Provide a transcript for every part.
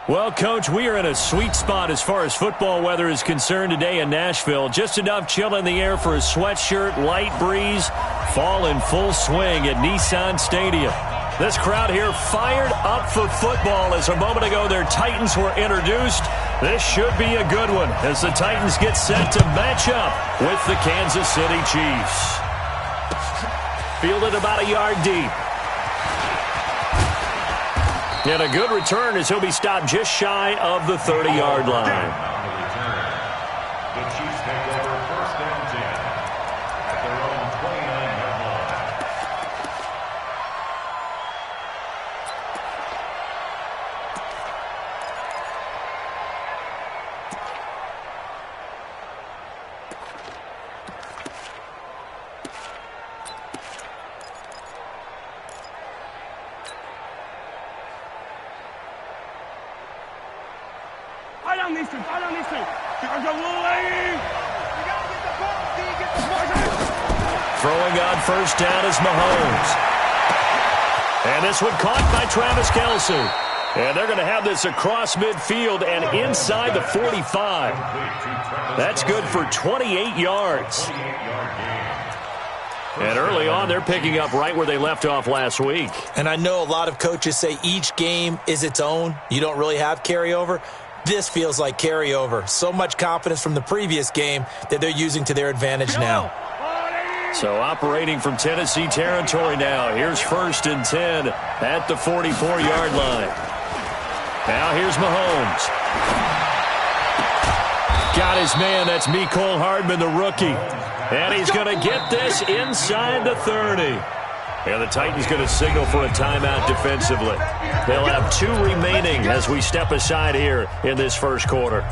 Well, Coach, we are in a sweet spot as far as football weather is concerned today in Nashville. Just enough chill in the air for a sweatshirt, light breeze, fall in full swing at Nissan Stadium. This crowd here fired up for football as a moment ago their Titans were introduced. This should be a good one as the Titans get set to match up with the Kansas City Chiefs. Fielded about a yard deep. And a good return as he'll be stopped just shy of the 30-yard line. The Chiefs take over first and 10 at their own 29-yard line. Throwing on first down is Mahomes. And this one caught by Travis Kelce. And they're going to have this across midfield and inside the 45. That's good for 28 yards. And early on, they're picking up right where they left off last week. And I know a lot of coaches say each game is its own. You don't really have carryover. This feels like carryover. So much confidence from the previous game that they're using to their advantage now. So operating from Tennessee territory now. Here's first and 10 at the 44-yard line. Now here's Mahomes. Got his man. That's Mecole Hardman, the rookie. And he's going to get this inside the 30. And the Titans going to signal for a timeout defensively. They'll have 2 remaining as we step aside here in this first quarter.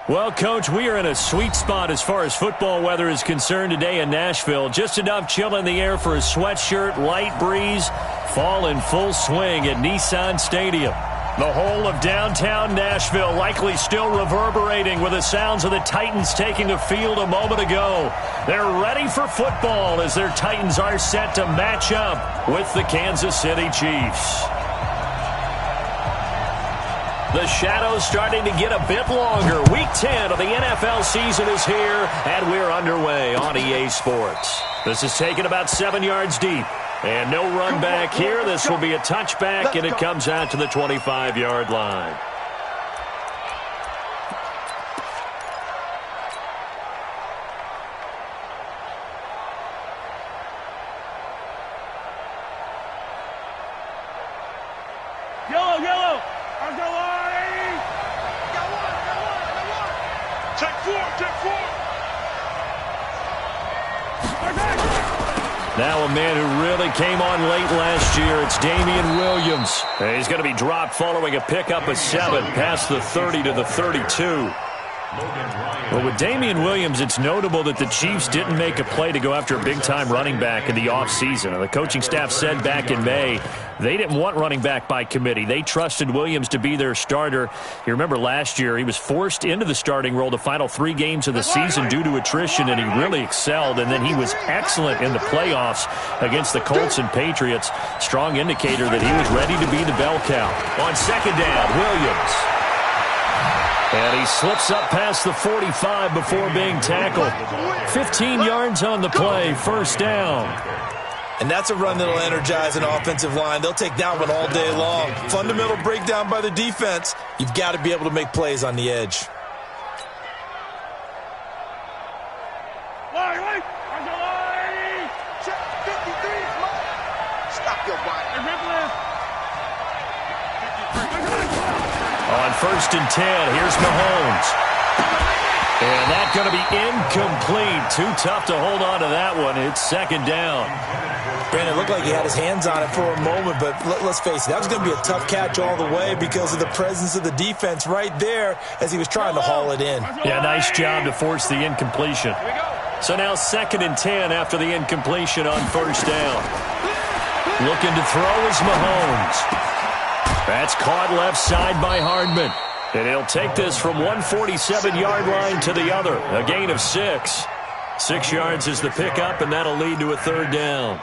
Well, Coach, we are in a sweet spot as far as football weather is concerned today in Nashville. Just enough chill in the air for a sweatshirt, light breeze, fall in full swing at Nissan Stadium. The whole of downtown Nashville likely still reverberating with the sounds of the Titans taking the field a moment ago. They're ready for football as their Titans are set to match up with the Kansas City Chiefs. The shadows starting to get a bit longer. Week 10 of the NFL season is here, and we're underway on EA Sports. This is taken about 7 yards deep. And no run back here. This will be a touchback, and it comes out to the 25-yard line. Yellow. Take four. Now a man who really came on late last year, it's Damian Williams. And he's going to be dropped following a pickup of 7 past the 30 to the 32. Well, with Damian Williams, it's notable that the Chiefs didn't make a play to go after a big-time running back in the offseason. The coaching staff said back in May they didn't want running back by committee. They trusted Williams to be their starter. You remember last year he was forced into the starting role the final 3 games of the season due to attrition, and he really excelled. And then he was excellent in the playoffs against the Colts and Patriots. Strong indicator that he was ready to be the bell cow. On second down, Williams. And he slips up past the 45 before being tackled. 15 yards on the play, first down. And that's a run that'll energize an offensive line. They'll take that one all day long. Fundamental breakdown by the defense. You've got to be able to make plays on the edge. Stop your body. On first and 10, here's Mahomes. And that's going to be incomplete. Too tough to hold on to that one. It's second down. Brandon, it looked like he had his hands on it for a moment, but let's face it, that was going to be a tough catch all the way because of the presence of the defense right there as he was trying to haul it in. Yeah, nice job to force the incompletion. So now second and 10 after the incompletion on first down. Looking to throw is Mahomes. That's caught left side by Hardman. And he'll take this from 147-yard line to the other. A gain of 6. 6 yards is the pickup, and that'll lead to a third down.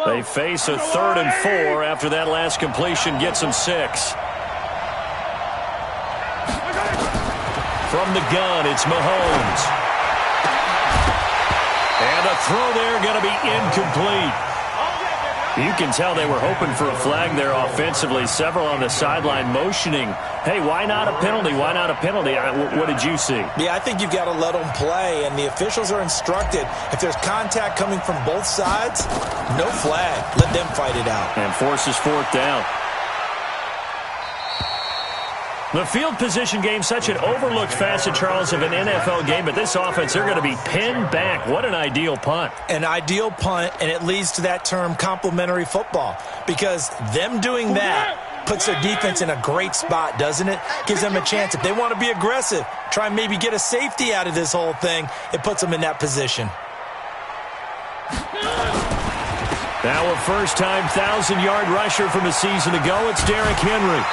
They face a 3rd and 4 after that last completion gets them 6. From the gun, it's Mahomes. And a throw there going to be incomplete. You can tell they were hoping for a flag there offensively. Several on the sideline motioning, hey, why not a penalty? Why not a penalty? What did you see? Yeah, I think you've got to let them play, and the officials are instructed if there's contact coming from both sides, no flag. Let them fight it out. And forces 4th down. The field position game, such an overlooked facet, Charles, of an NFL game, but this offense, they're going to be pinned back. What an ideal punt. An ideal punt, and it leads to that term complementary football, because them doing that puts their defense in a great spot, doesn't it? Gives them a chance. If they want to be aggressive, try and maybe get a safety out of this whole thing, it puts them in that position. Now a first-time 1,000-yard rusher from a season ago, it's Derrick Henry.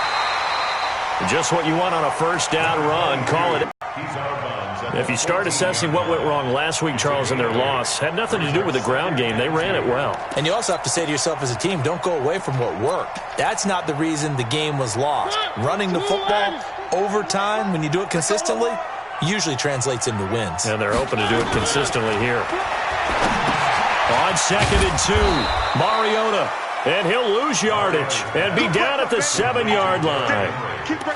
Just what you want on a first down run. Call it. If you start assessing what went wrong last week, Charles, in their loss, had nothing to do with the ground game. They ran it well. And you also have to say to yourself as a team, don't go away from what worked. That's not the reason the game was lost. Running the football over time, when you do it consistently, usually translates into wins. And they're hoping to do it consistently here. On second and 2, Mariota. And he'll lose yardage and be down at the 7-yard line.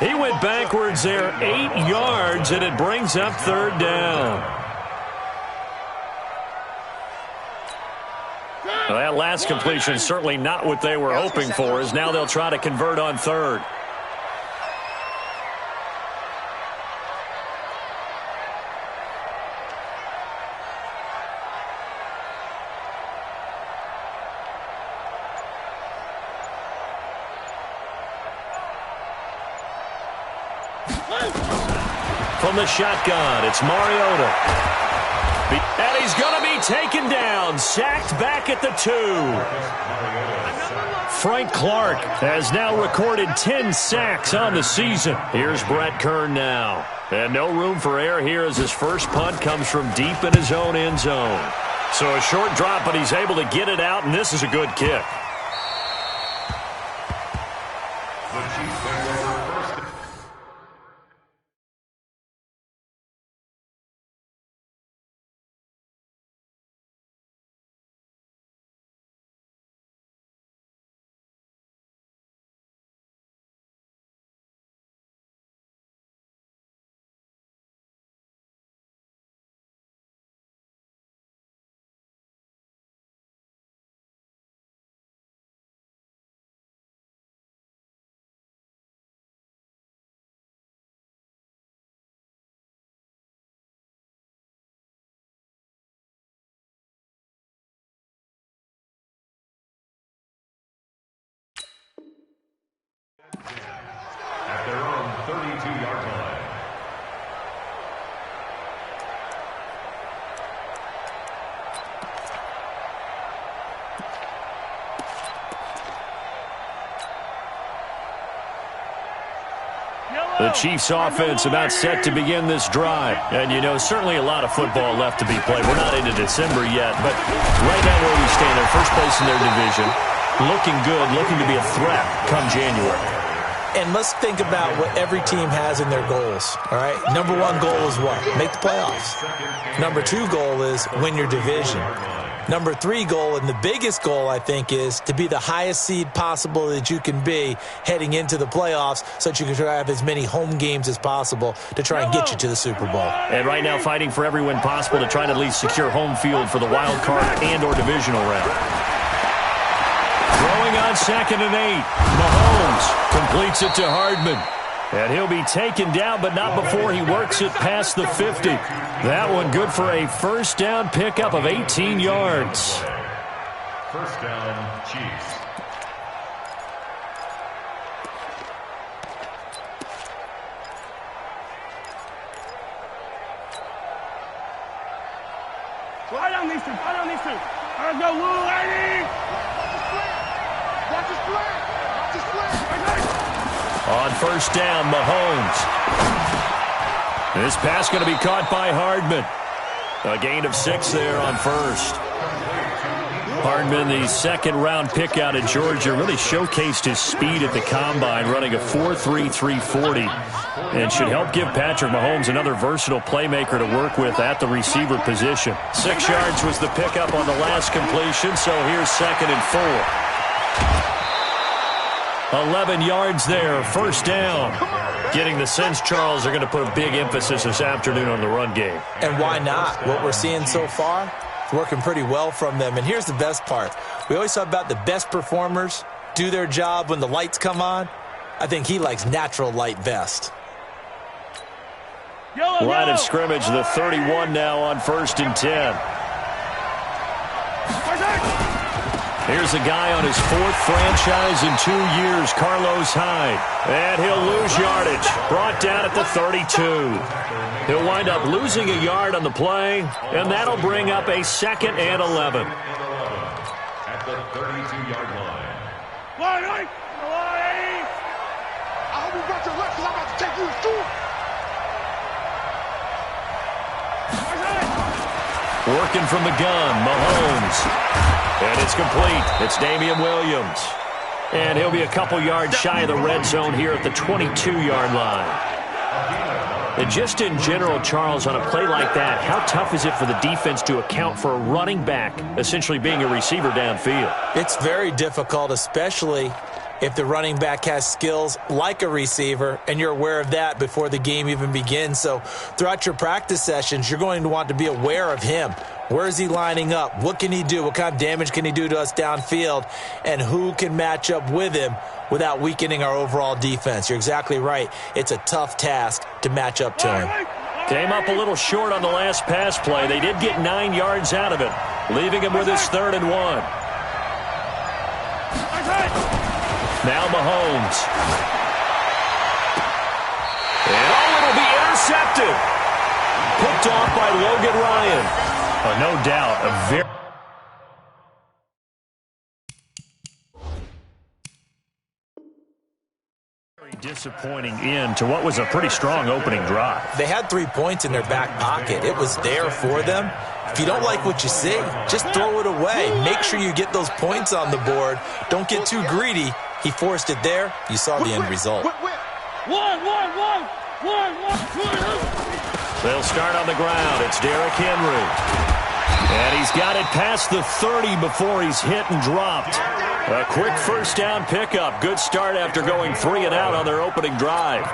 He went backwards there 8 yards, and it brings up third down. Well, that last completion is certainly not what they were hoping for, as now they'll try to convert on third. From the shotgun, it's Mariota. And he's going to be taken down. Sacked back at the 2. Frank Clark has now recorded 10 sacks on the season. Here's Brett Kern now. And no room for error here as his first punt comes from deep in his own end zone. So a short drop, but he's able to get it out, and this is a good kick. At their own 32-yard line. The Chiefs offense about set to begin this drive. And, you know, certainly a lot of football left to be played. We're not into December yet, but right now where we stand, they're first place in their division. Looking good, looking to be a threat come January. And let's think about what every team has in their goals, all right? Number one goal is what? Make the playoffs. Number two goal is win your division. Number three goal, and the biggest goal, I think, is to be the highest seed possible that you can be heading into the playoffs so that you can have as many home games as possible to try and get you to the Super Bowl. And right now fighting for every win possible to try to at least secure home field for the wild card and or divisional round. Throwing on 2nd and 8. Mahomes completes it to Hardman. And he'll be taken down, but not before he works it past the 50. That one good for a first down pickup of 18 yards. First down, Chiefs. Slide on these two. Slide on these two. Let's go, little lady. Watch his flag. Watch his flag. On first down, Mahomes. This pass going to be caught by Hardman. A gain of 6 there on first. Hardman, the second-round pick out of Georgia, really showcased his speed at the combine, running a 4.3 340, and should help give Patrick Mahomes another versatile playmaker to work with at the receiver position. 6 yards was the pickup on the last completion, so here's 2nd and 4. 11 yards there, first down. Getting the sense, Charles, they're going to put a big emphasis this afternoon on the run game. And why not? What we're seeing so far, it's working pretty well from them. And here's the best part. We always talk about the best performers do their job when the lights come on. I think he likes natural light best. Line of scrimmage, the 31 now on 1st and 10. Here's a guy on his 4th franchise in 2 years, Carlos Hyde. And he'll lose yardage. Brought down at the 32. He'll wind up losing a yard on the play, and that'll bring up a 2nd and 11. At the 32-yard line. Line. I hope you got your left because I'm about to take you to school. Working from the gun, Mahomes. And it's complete. It's Damian Williams. And he'll be a couple yards shy of the red zone here at the 22-yard line. And just in general, Charles, on a play like that, how tough is it for the defense to account for a running back essentially being a receiver downfield? It's very difficult, especially if the running back has skills like a receiver, and you're aware of that before the game even begins. So throughout your practice sessions, you're going to want to be aware of him. Where is he lining up? What can he do? What kind of damage can he do to us downfield? And who can match up with him without weakening our overall defense? You're exactly right. It's a tough task to match up to him. Came up a little short on the last pass play. They did get 9 yards out of it, leaving him with his 3rd and 1. Now Mahomes. And it'll be Intercepted. Picked off by Logan Ryan. No doubt, a very disappointing end to what was a pretty strong opening drive. They had 3 points in their back pocket. It was there for them. If you don't like what you see, just throw it away. Make sure you get those points on the board. Don't get too greedy. He forced it there. You saw the end result. They'll start on the ground. It's Derrick Henry. And he's got it past the 30 before he's hit and dropped. A quick first down pickup. Good start after going 3 and out on their opening drive.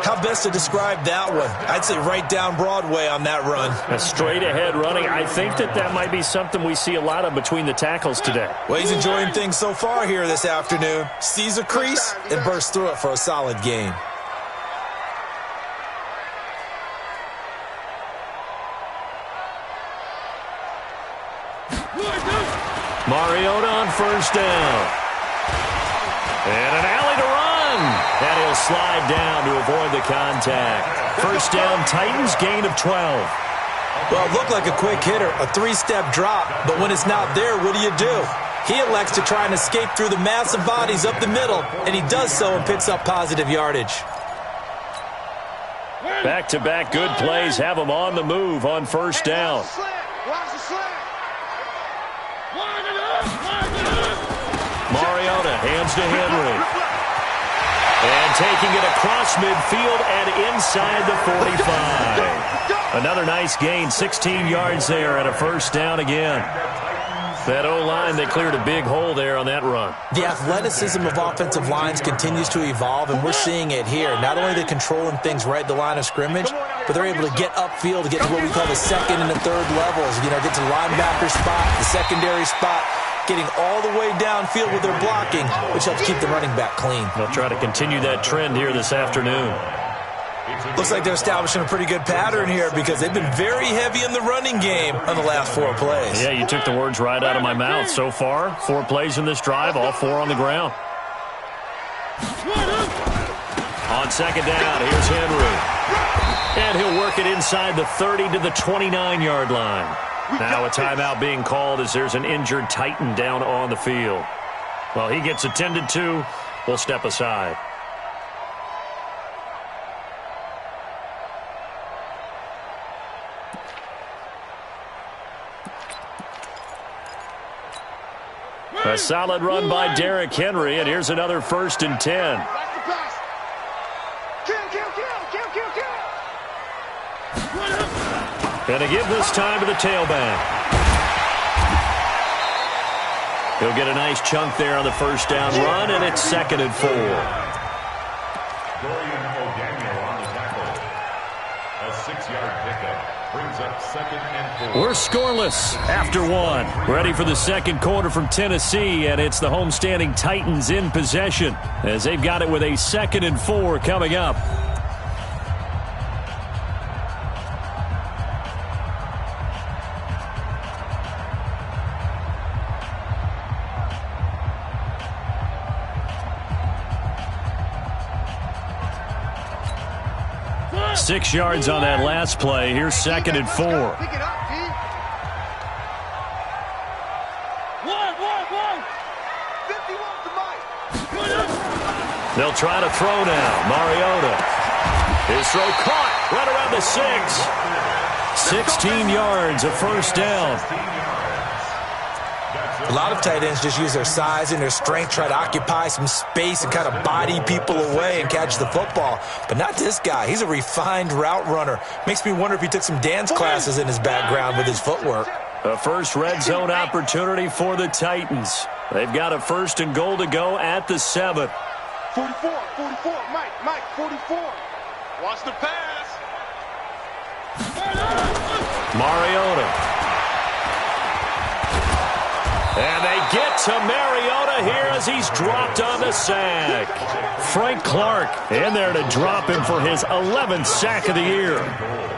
How best to describe that one? I'd say right down Broadway on that run. A straight ahead running. I think that might be something we see a lot of between the tackles today. Well, he's enjoying things so far here this afternoon. Sees a crease and bursts through it for a solid gain. Mariota on first down. And an alley to run. And he'll slide down to avoid the contact. First down, Titans, gain of 12. Well, it looked like a quick hitter, a 3-step drop, but when it's not there, what do? He elects to try and escape through the massive bodies up the middle, and he does so and picks up positive yardage. Back-to-back good plays have him on the move on first down. Mariota hands to Henry. And taking it across midfield and inside the 45. Another nice gain, 16 yards there and a first down again. That O-line, they cleared a big hole there on that run. The athleticism of offensive lines continues to evolve, and we're seeing it here. Not only are they controlling things right at the line of scrimmage, but they're able to get upfield to get to what we call the second and the third levels. You know, get to the linebacker spot, the secondary spot, getting all the way downfield with their blocking, which helps keep the running back clean. They'll try to continue that trend here this afternoon. Looks like they're establishing a pretty good pattern here because they've been very heavy in the running game on the last 4 plays. Yeah, you took the words right out of my mouth. So far, 4 plays in this drive, all 4 on the ground. On second down, here's Henry. And he'll work it inside the 30 to the 29-yard line. Now a timeout being called as there's an injured Titan down on the field. Well, he gets attended to. We'll step aside. A solid run by Derrick Henry, and here's another 1st and 10. And to give this time to the tailback. He'll get a nice chunk there on the first down run, and it's 2nd and 4. A 6-yard pickup brings up 2nd and 4. We're scoreless after 1. Ready for the second quarter from Tennessee, and it's the homestanding Titans in possession as they've got it with a 2nd and 4 coming up. Six yards on that last play. Here's 2nd and 4. They'll try to throw now. Mariota. His throw caught right around the 6. 16 yards, a first down. A lot of tight ends just use their size and their strength, try to occupy some space and kind of body people away and catch the football. But not this guy. He's a refined route runner. Makes me wonder if he took some dance classes in his background with his footwork. A first red zone opportunity for the Titans. They've got a 1st and goal to go at the 7. 44, Mike, 44. Watch the pass. Mariota. And they get to Mariota here as he's dropped on the sack. Frank Clark in there to drop him for his 11th sack of the year.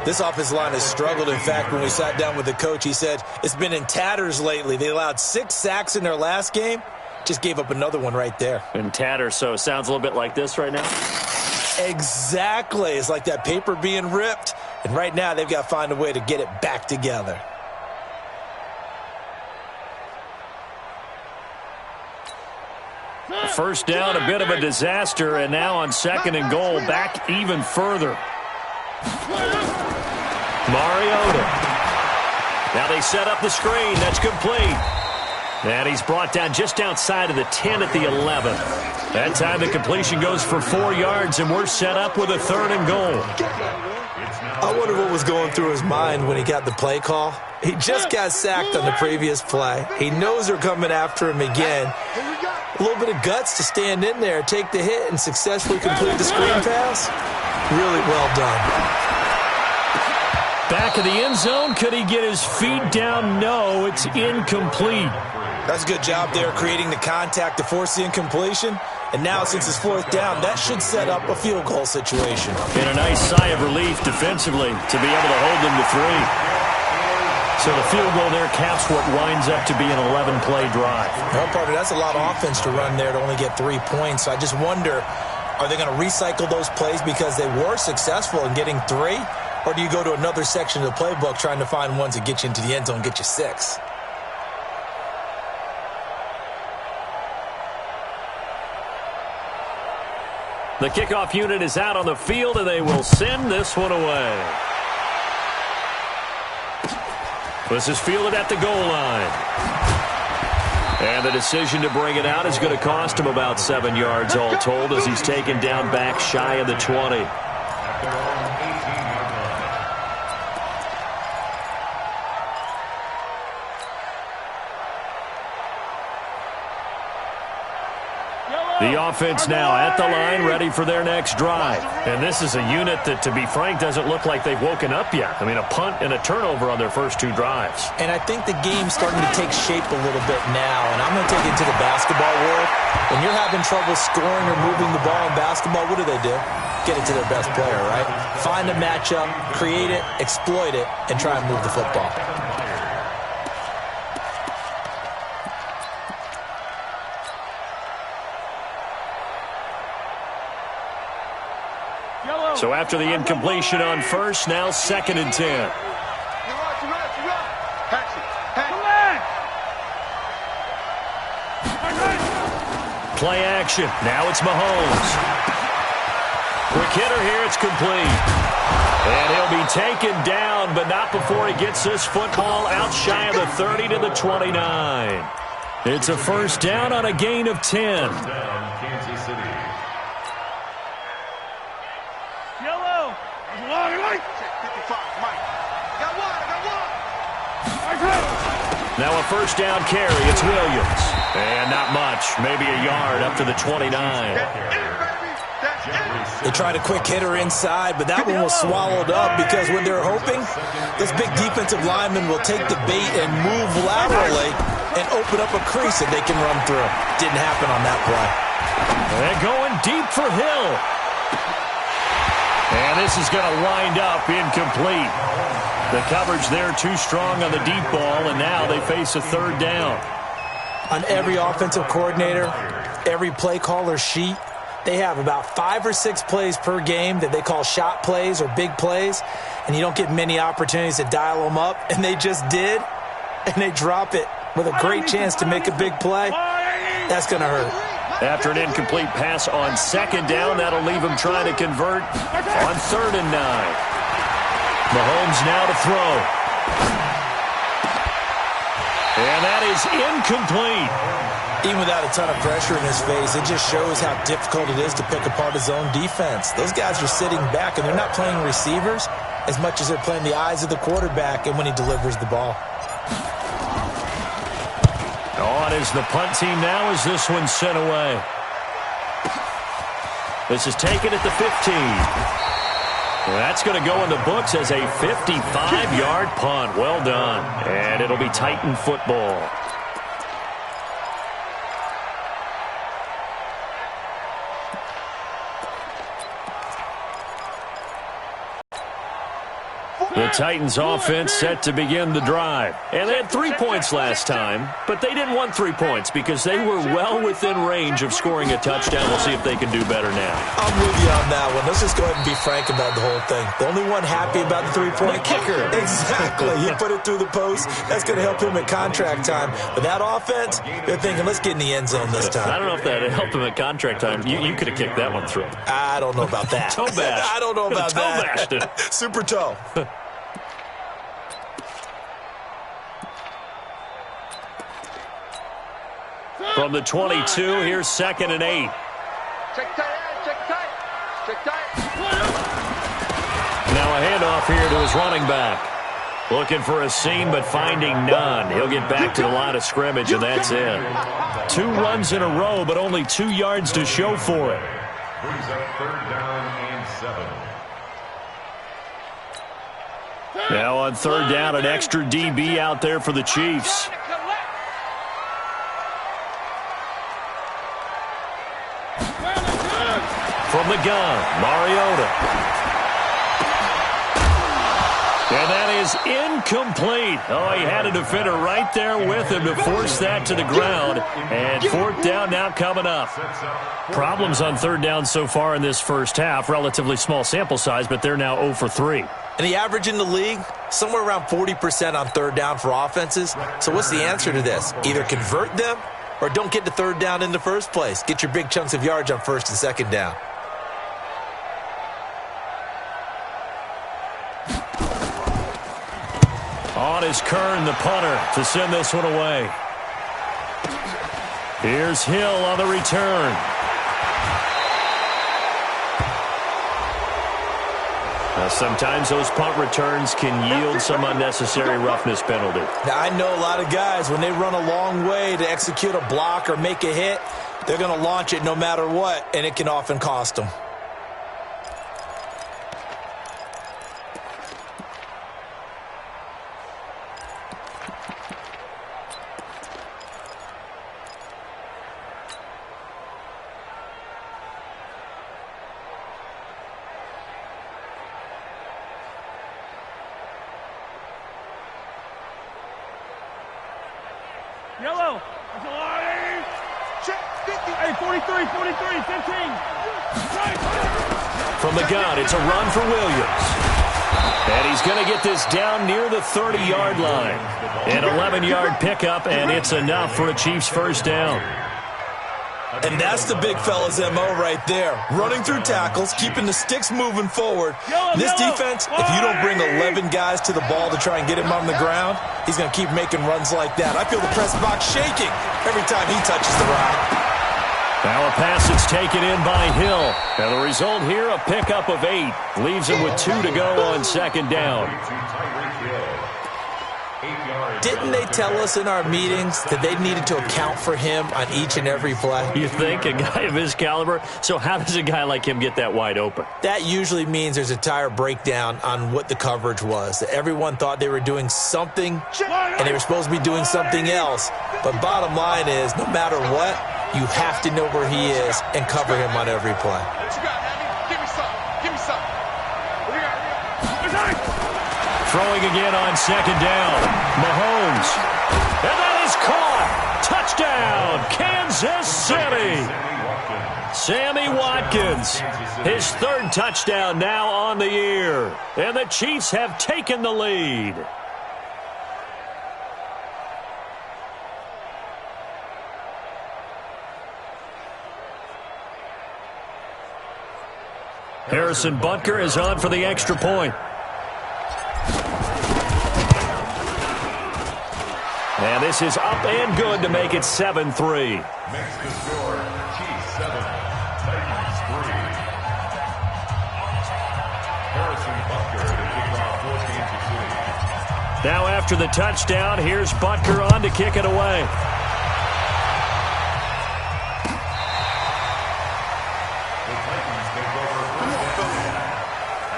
This offensive line has struggled. In fact, when we sat down with the coach, he said it's been in tatters lately. They allowed 6 sacks in their last game. Just gave up another one right there. In tatters, so it sounds a little bit like this right now. Exactly. It's like that paper being ripped. And right now, they've got to find a way to get it back together. First down, a bit of a disaster, and now on 2nd and goal, back even further. Mariota. Now they set up the screen. That's complete. And he's brought down just outside of the 10 at the 11. That time the completion goes for 4 yards, and we're set up with a 3rd and goal. I wonder what was going through his mind when he got the play call. He just got sacked on the previous play. He knows they're coming after him again. A little bit of guts to stand in there, take the hit, and successfully complete the screen pass. Really well done. Back of the end zone. Could he get his feet down? No, it's incomplete. That's a good job there, creating the contact to force the incompletion. And now, since it's 4th down, that should set up a field goal situation. And a nice sigh of relief defensively to be able to hold them to 3. So the field goal there caps what winds up to be an 11-play drive. Well, partner, that's a lot of offense to run there to only get 3 points. So I just wonder, are they going to recycle those plays because they were successful in getting 3? Or do you go to another section of the playbook trying to find ones that get you into the end zone and get you 6? The kickoff unit is out on the field, and they will send this one away. This is fielded at the goal line. And the decision to bring it out is going to cost him about 7 yards all told as he's taken down back shy of the 20. The offense now at the line, ready for their next drive. And this is a unit that, to be frank, doesn't look like they've woken up yet. I mean, a punt and a turnover on their first 2 drives. And I think the game's starting to take shape a little bit now. And I'm going to take it into the basketball world. When you're having trouble scoring or moving the ball in basketball, what do? Get it to their best player, right? Find a matchup, create it, exploit it, and try and move the football. So after the incompletion on first, now 2nd and 10. Play action. Now it's Mahomes. Quick hitter here. It's complete. And he'll be taken down, but not before he gets this football out shy of the 30 to the 29. It's a first down on a gain of 10. Kansas City. Now a first down carry. It's Williams. And not much. Maybe a yard up to the 29. They tried a quick hitter inside, but that one was swallowed up because when they're hoping, this big defensive lineman will take the bait and move laterally and open up a crease that they can run through. Didn't happen on that play. They're going deep for Hill. And this is going to wind up incomplete. The coverage there too strong on the deep ball, and now they face a 3rd down. On every offensive coordinator, every play caller sheet, they have about 5 or 6 plays per game that they call shot plays or big plays, and you don't get many opportunities to dial them up, and they just did, and they drop it with a great chance to make a big play. That's going to hurt. After an incomplete pass on 2nd down, that'll leave him trying to convert on 3rd and 9. Mahomes now to throw. And that is incomplete. Even without a ton of pressure in his face, it just shows how difficult it is to pick apart his own defense. Those guys are sitting back, and they're not playing receivers as much as they're playing the eyes of the quarterback and when he delivers the ball. On is the punt team now as this one's sent away. This is taken at the 15. Well, that's going to go in the books as a 55-yard punt. Well done. And it'll be Titan football. The Titans offense set to begin the drive. And they had 3 points last time, but they didn't want 3 points because they were well within range of scoring a touchdown. We'll see if they can do better now. I'm with you on that one. Let's just go ahead and be frank about the whole thing. The only one happy about the three-point kicker. Exactly. He put it through the post. That's going to help him at contract time. But that offense, they're thinking, let's get in the end zone this time. I don't know if that helped him at contract time. You could have kicked that one through. I don't know about that. Toe bash. I don't know about toe that. Bashed it. Super toe. From the 22, here's 2nd and 8. Check tight, check tight. Check tight. Now a handoff here to his running back. Looking for a seam, but finding none. He'll get back to the line of scrimmage, and that's it. 2 runs in a row, but only 2 yards to show for it. Brings up 3rd down and 7. Now on 3rd down, an extra DB out there for the Chiefs. From the gun, Mariota. And that is incomplete. Oh, he had a defender right there with him to force that to the ground. And 4th down now coming up. Problems on 3rd down so far in this first half. Relatively small sample size, but they're now 0 for 3. And the average in the league, somewhere around 40% on 3rd down for offenses. So what's the answer to this? Either convert them or don't get to 3rd down in the first place. Get your big chunks of yards on 1st and 2nd down. On is Kern, the punter, to send this one away. Here's Hill on the return. Now, sometimes those punt returns can yield some unnecessary roughness penalty. Now, I know a lot of guys, when they run a long way to execute a block or make a hit, they're going to launch it no matter what, and it can often cost them. Yellow. Hey, 43, 15. From the gun, it's a run for Williams. And he's going to get this down near the 30-yard line. An 11-yard pickup, and it's enough for a Chiefs 1st down. And that's the big fella's MO right there. Running through tackles, keeping the sticks moving forward. This defense, if you don't bring 11 guys to the ball to try and get him on the ground, he's going to keep making runs like that. I feel the press box shaking every time he touches the rock. Now a pass that's taken in by Hill. And the result here, a pickup of 8. Leaves him with 2 to go on 2nd down. Didn't they tell us in our meetings that they needed to account for him on each and every play? You think, a guy of his caliber? So how does a guy like him get that wide open? That usually means there's a entire breakdown on what the coverage was. That everyone thought they were doing something, and they were supposed to be doing something else. But bottom line is, no matter what, you have to know where he is and cover him on every play. Throwing again on 2nd down. Mahomes. And that is caught. Touchdown, Kansas City. Sammy Watkins. His 3rd touchdown now on the year. And the Chiefs have taken the lead. Harrison Butker is on for the extra point. And this is up and good to make it 7-3. Makes the score Chiefs 7, Titans 3. Harrison Butker to kick off for Kansas City. Now after the touchdown, here's Butker on to kick it away. The Titans take over 1st down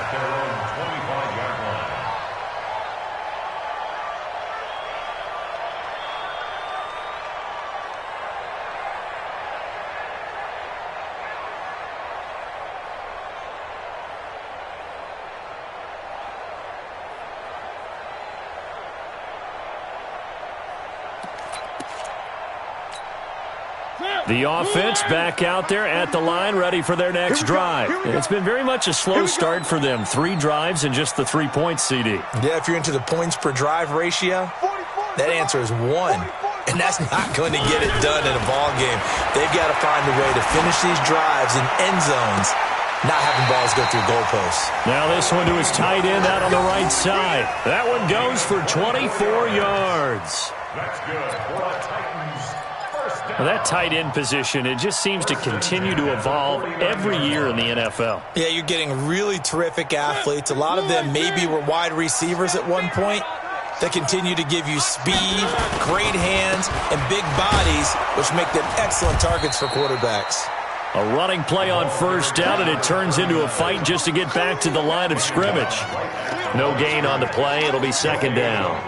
at their own 25-yard line. The offense back out there at the line, ready for their next drive. It's been very much a slow start for them. 3 drives and just the 3 points, CD. Yeah, if you're into the points per drive ratio, that answer is 1. And that's not going to get it done in a ball game. They've got to find a way to finish these drives in end zones, not having balls go through goalposts. Now this one to his tight end out on the right side. That one goes for 24 yards. That's good for the Titans. First down. Well, that tight end position, it just seems to continue to evolve every year in the NFL. Yeah, you're getting really terrific athletes. A lot of them maybe were wide receivers at one point. They continue to give you speed, great hands, and big bodies, which make them excellent targets for quarterbacks. A running play on first down, and it turns into a fight just to get back to the line of scrimmage. No gain on the play. It'll be second down.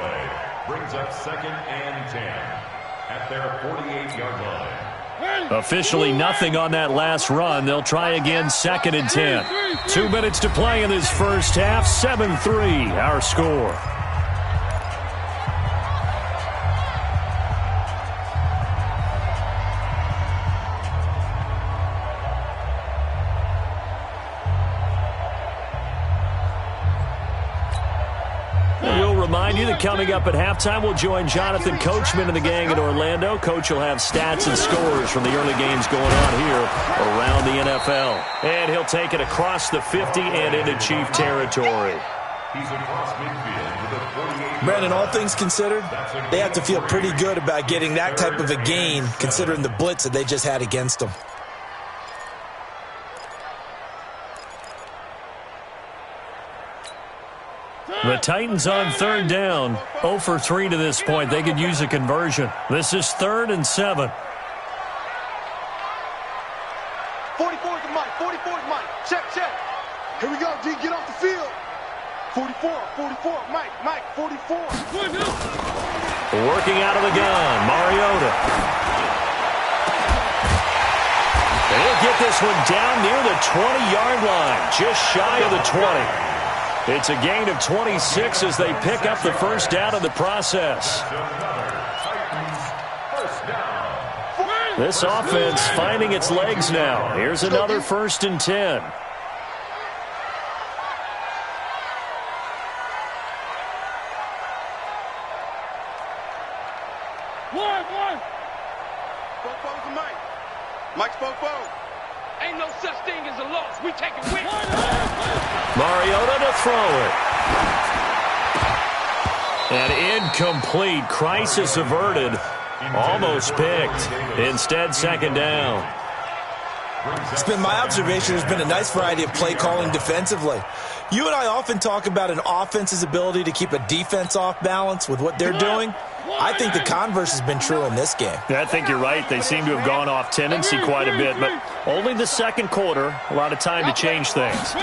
Brings up 2nd and 10 at their 48-yard line. Officially nothing on that last run. They'll try again 2nd and 10. 2 minutes to play in this first half. 7-3 our score. Remind you that coming up at halftime, we'll join Jonathan Coachman and the gang in Orlando. Coach will have stats and scores from the early games going on here around the NFL. And he'll take it across the 50 and into Chief territory. He's across midfield with a 48. Brandon, all things considered, they have to feel pretty good about getting that type of a gain, considering the blitz that they just had against them. The Titans on third down. 0 for 3 to this point. They could use a conversion. This is 3rd and 7. 44 to Mike. 44 to Mike. Check. Here we go, D. Get off the field. 44. Mike, 44. Working out of the gun. Mariota. And he'll get this one down near the 20-yard line. Just shy of the 20. It's a gain of 26 as they pick up the first down in the process. This offense finding its legs now. Here's another 1st and 10. One. Four to Mike. Mike's four. Ain't no such thing as a loss. We take it with. Mariota to throw it. And incomplete. Crisis averted. Almost picked. Instead, 2nd down. It's been my observation there's been a nice variety of play calling defensively. You and I often talk about an offense's ability to keep a defense off balance with what they're doing. I think the converse has been true in this game. Yeah, I think you're right. They seem to have gone off tendency quite a bit, but only the second quarter, a lot of time to change things.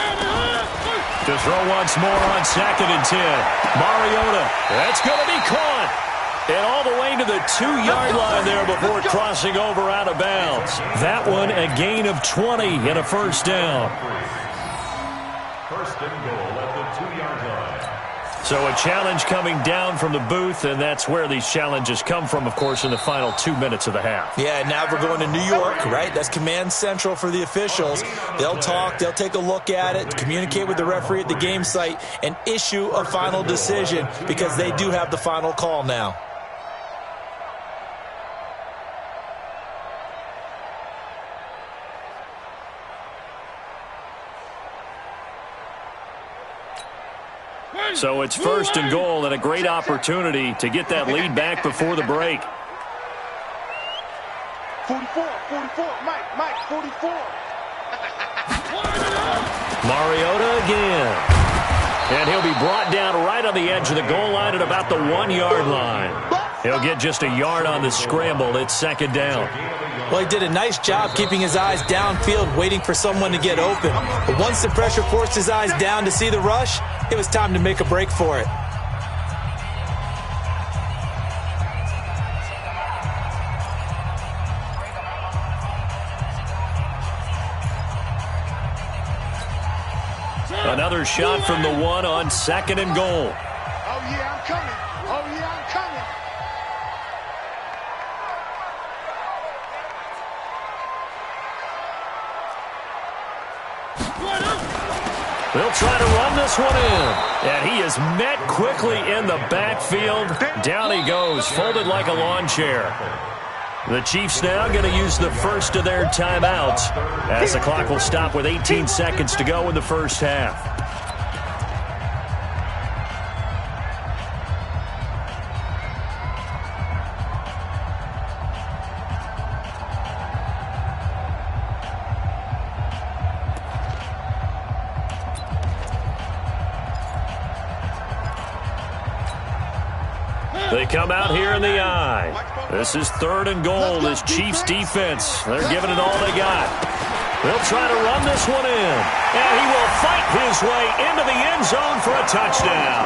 To throw once more on 2nd and 10. Mariota, that's going to be caught. And all the way to the 2-yard line there before crossing over out of bounds. That one a gain of 20 and a first down. 1st and goal at the 2-yard line. So a challenge coming down from the booth, and that's where these challenges come from, of course, in the final 2 minutes of the half. Yeah, now we're going to New York, right? That's command central for the officials. They'll talk, they'll take a look at it, communicate with the referee at the game site, and issue a final decision because they do have the final call now. So it's 1st and goal and a great opportunity to get that lead back before the break. 44, Mike, 44. Mariota again. And he'll be brought down right on the edge of the goal line at about the 1-yard line. He'll get just a yard on the scramble. It's 2nd down. Well, he did a nice job keeping his eyes downfield, waiting for someone to get open. But once the pressure forced his eyes down to see the rush, it was time to make a break for it. Another shot from the 1 on 2nd and goal. Oh, yeah, I'm coming. They'll try to run this one in. And he is met quickly in the backfield. Down he goes, folded like a lawn chair. The Chiefs now going to use the first of their timeouts as the clock will stop with 18 seconds to go in the first half. They come out here in the eye. This is 3rd and goal. This Chiefs defense, they're giving it all they got. They'll try to run this one in. And he will fight his way into the end zone for a touchdown.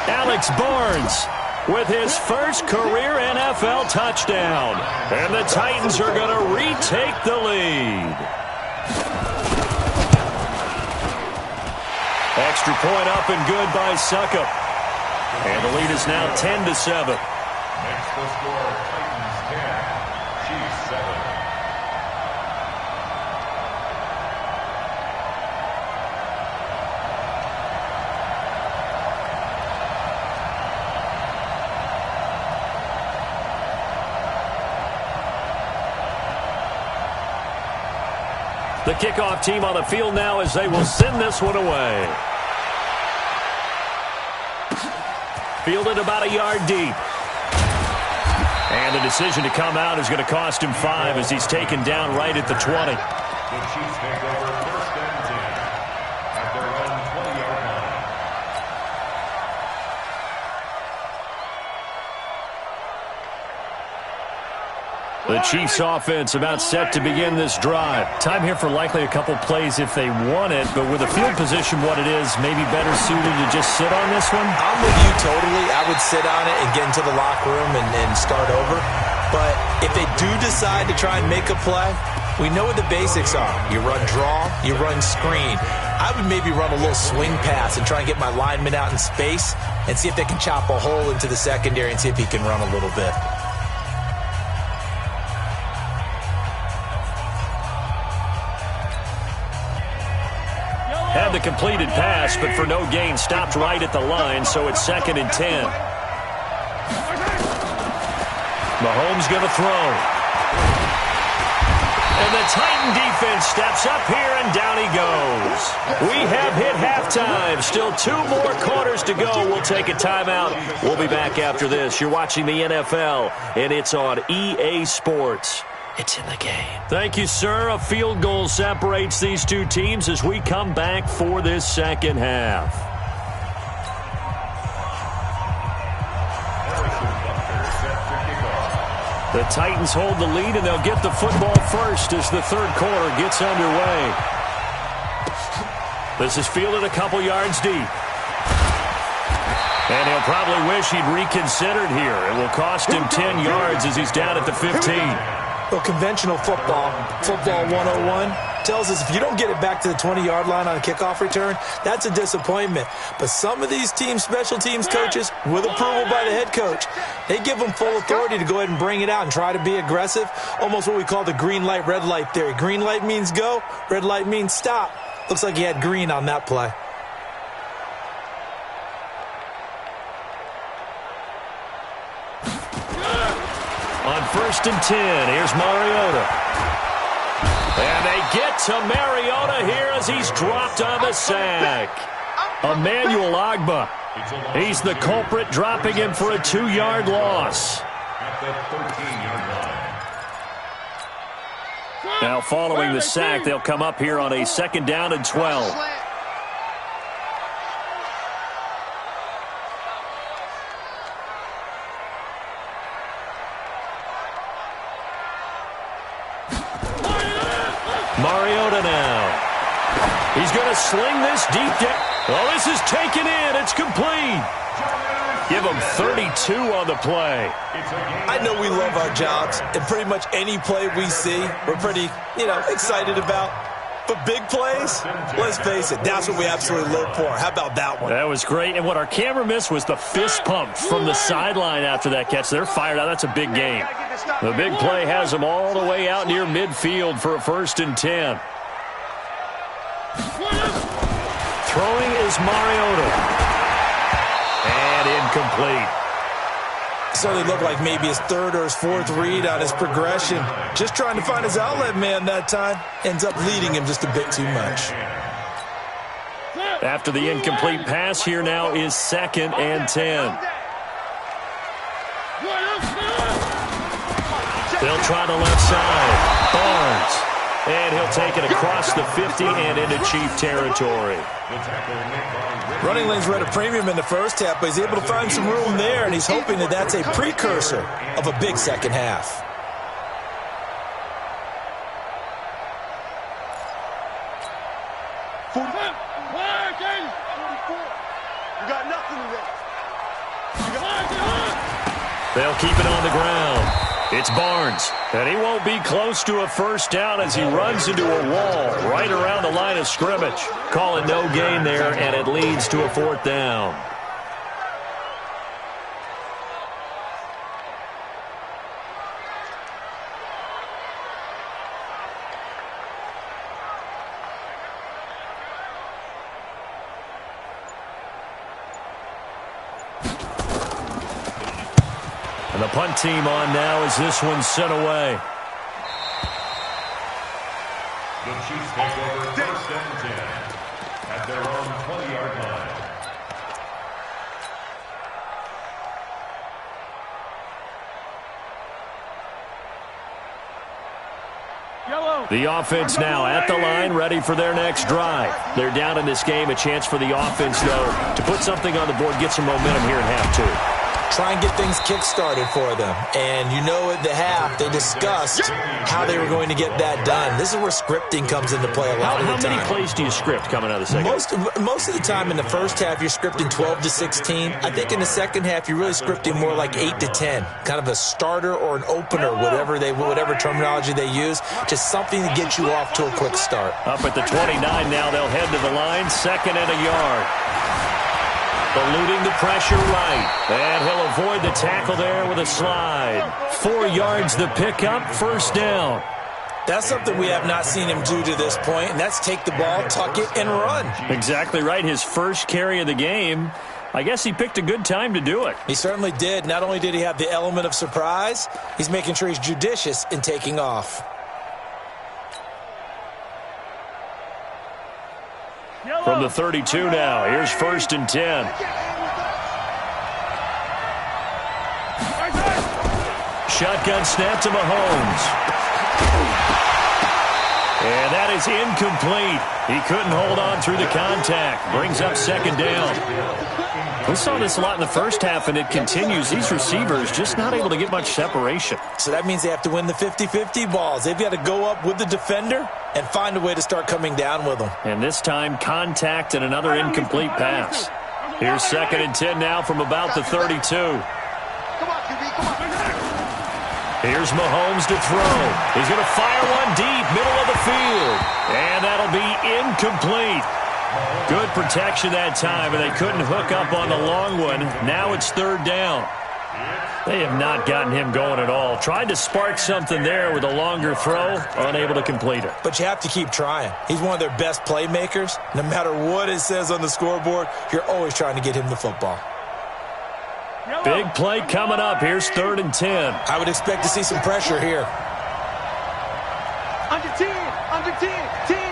Alex Barnes with his first career NFL touchdown. And the Titans are going to retake the lead. Extra point up and good by Suckup. And the lead is now 10-7. Makes the score Titans 10, Chiefs 7. The kickoff team on the field now as they will send this one away. Fielded about a yard deep. And the decision to come out is going to cost him 5 as he's taken down right at the 20. The Chiefs take over 1st and 10 at their own 20-yard line. The Chiefs offense about set to begin this drive. Time here for likely a couple plays if they want it, but with the field position what it is, maybe better suited to just sit on this one? I'm with you totally. I would sit on it and get into the locker room and start over. But if they do decide to try and make a play, we know what the basics are. You run draw, you run screen. I would maybe run a little swing pass and try and get my lineman out in space and see if they can chop a hole into the secondary and see if he can run a little bit. Had the completed pass, but for no gain, stopped right at the line, so it's 2nd and 10. Mahomes going to throw. And the Titan defense steps up here, and down he goes. We have hit halftime. Still 2 more quarters to go. We'll take a timeout. We'll be back after this. You're watching the NFL, and it's on EA Sports. It's in the game. Thank you, sir. A field goal separates these two teams as we come back for this second half. The Titans hold the lead, and they'll get the football first as the 3rd quarter gets underway. This is fielded a couple yards deep. And he'll probably wish he'd reconsidered here. It will cost him 10 yards as he's down at the 15. Well, conventional football 101, tells us if you don't get it back to the 20-yard line on a kickoff return, that's a disappointment. But some of these teams, special teams coaches, with approval by the head coach, they give them full authority to go ahead and bring it out and try to be aggressive, almost what we call the green light, red light theory. Green light means go, red light means stop. Looks like he had green on that play. On 1st and 10, here's Mariota. And they get to Mariota here as he's dropped on the sack. Emmanuel Ogbah. He's the culprit, dropping him for a 2-yard loss. At the 13-yard line. Now following the sack, they'll come up here on a 2nd down and 12. Mariota now. He's going to sling this deep down. Oh, this is taken in. It's complete. Give him 32 on the play. I know we love our jobs, and pretty much any play we see, we're pretty, excited about. But big plays, let's face it, that's what we absolutely live for. How about that one? That was great. And what our camera missed was the fist pump from the sideline after that catch. They're fired out. That's a big game. The big play has them all the way out near midfield for a 1st and 10. Throwing is Mariota. And incomplete. Certainly looked like maybe his third or his fourth read on his progression. Just trying to find his outlet man that time. Ends up leading him just a bit too much. After the incomplete pass, here now is 2nd and 10. They'll try the left side. Barnes. And he'll take it across the 50 and into Chief territory. Running lanes were at a premium in the first half, but he's able to find some room there, and he's hoping that that's a precursor of a big second half. You got nothing left. They'll keep it on the ground. It's Barnes, and he won't be close to a first down as he runs into a wall right around the line of scrimmage. Call it no gain there, and it leads to a 4th down. And the punt team on now as this one's sent away. The Chiefs take over 1st and 10 at their own 20-yard line. The offense now at the line, ready for their next drive. They're down in this game. A chance for the offense, though, to put something on the board, get some momentum here in half 2. Try and get things kick-started for them. And you know at the half, they discussed how they were going to get that done. This is where scripting comes into play a lot of the time. How many plays do you script coming out of the second? Most of the time in the first half, you're scripting 12 to 16. I think in the second half, you're really scripting more like 8 to 10. Kind of a starter or an opener, whatever terminology they use. Just something to get you off to a quick start. Up at the 29 now, they'll head to the line. 2nd and a yard. Eluding the pressure right. And he'll avoid the tackle there with a slide. 4 yards the pickup, 1st down. That's something we have not seen him do to this point, and that's take the ball, tuck it, and run. Exactly right. His first carry of the game. I guess he picked a good time to do it. He certainly did. Not only did he have the element of surprise, he's making sure he's judicious in taking off. From the 32 now, here's 1st and 10. Shotgun snap to Mahomes. And that is incomplete. He couldn't hold on through the contact. Brings up 2nd down. We saw this a lot in the first half, and it continues. These receivers just not able to get much separation. So that means they have to win the 50-50 balls. They've got to go up with the defender and find a way to start coming down with them. And this time, contact and another incomplete pass. Here's 2nd and 10 now from about the 32. Here's Mahomes to throw. He's going to fire one deep, middle of the field. And that'll be incomplete. Good protection that time, and they couldn't hook up on the long one. Now it's 3rd down. They have not gotten him going at all. Tried to spark something there with a longer throw, unable to complete it. But you have to keep trying. He's one of their best playmakers. No matter what it says on the scoreboard, you're always trying to get him the football. Big play coming up. Here's 3rd and 10. I would expect to see some pressure here. Under 10, 10.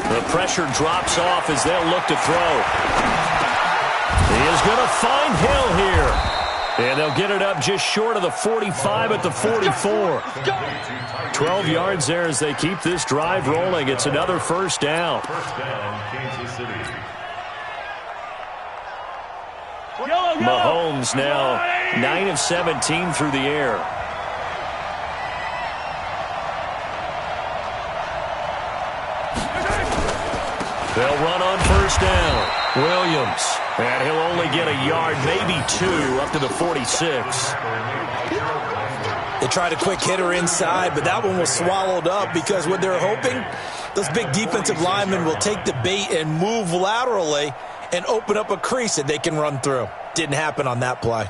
The pressure drops off as they'll look to throw. He is going to find Hill here. And they'll get it up just short of the 45 at the 44. 12 yards there as they keep this drive rolling. It's another 1st down. 1st down, Kansas City. Mahomes now 9 of 17 through the air. They'll run on 1st down. Williams. And he'll only get a yard, maybe 2, up to the 46. They tried a quick hitter inside, but that one was swallowed up because what they're hoping, those big defensive linemen will take the bait and move laterally and open up a crease that they can run through. Didn't happen on that play.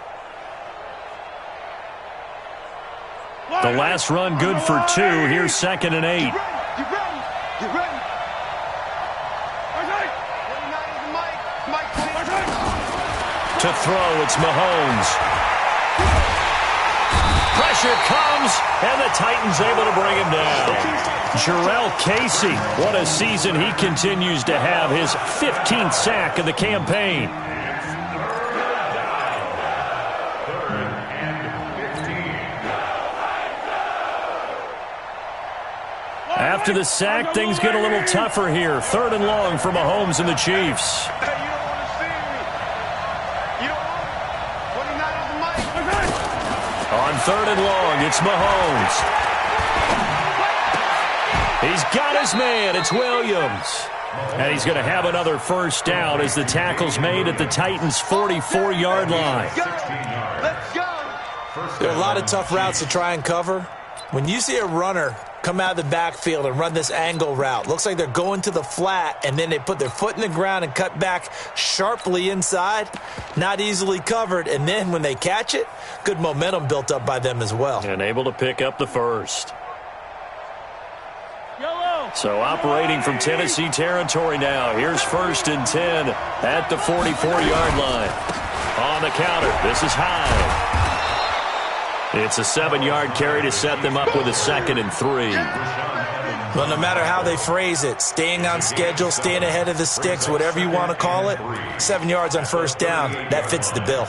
The last run good for 2. Here's 2nd and 8. Get ready. Get ready. To throw, it's Mahomes. Pressure comes, and the Titans able to bring him down. Jarrell Casey, what a season he continues to have. His 15th sack of the campaign. After the sack, things get a little tougher here. 3rd and long for Mahomes and the Chiefs. On 3rd and long, it's Mahomes. He's got his man. It's Williams. And he's going to have another first down as the tackle's made at the Titans' 44-yard line. Let's go. There are a lot of tough routes to try and cover. When you see a runner come out of the backfield and run this angle route, looks like they're going to the flat, and then they put their foot in the ground and cut back sharply inside. Not easily covered, and then when they catch it, good momentum built up by them as well. And able to pick up the first. So operating from Tennessee territory now. Here's 1st and 10 at the 44-yard line. On the counter, this is high. It's a 7-yard carry to set them up with a 2nd and 3. Well, no matter how they phrase it, staying on schedule, staying ahead of the sticks, whatever you want to call it, 7 yards on first down, that fits the bill.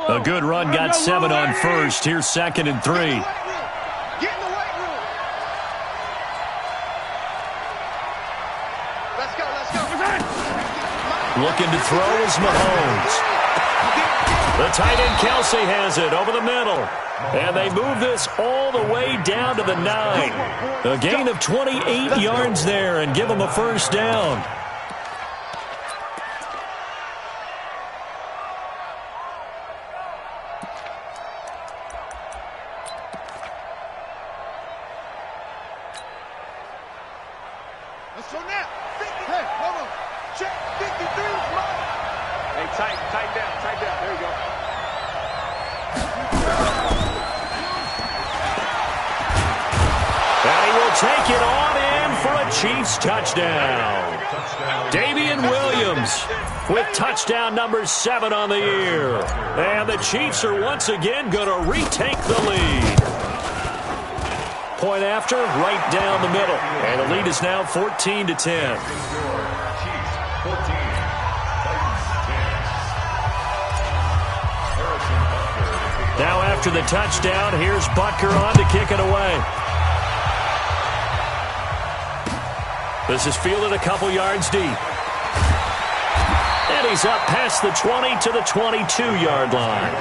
A good run got 7 on first. Here's 2nd and 3. Get in the weight room. Let's go. Looking to throw is Mahomes. The tight end Kelsey has it over the middle. And they move this all the way down to the 9. A gain of 28 yards there and give them a first down. Let's go now. 50. Hey, hold on. Check. 53. Hey, tighten down. There you go. And he will take it on in for a Chiefs touchdown. Damian Williams with touchdown number 7 on the year. And the Chiefs are once again going to retake the lead. Point after, right down the middle. And the lead is now 14-10. Now after the touchdown, here's Butker on to kick it away. This is fielded a couple yards deep. And he's up past the 20 to the 22-yard line.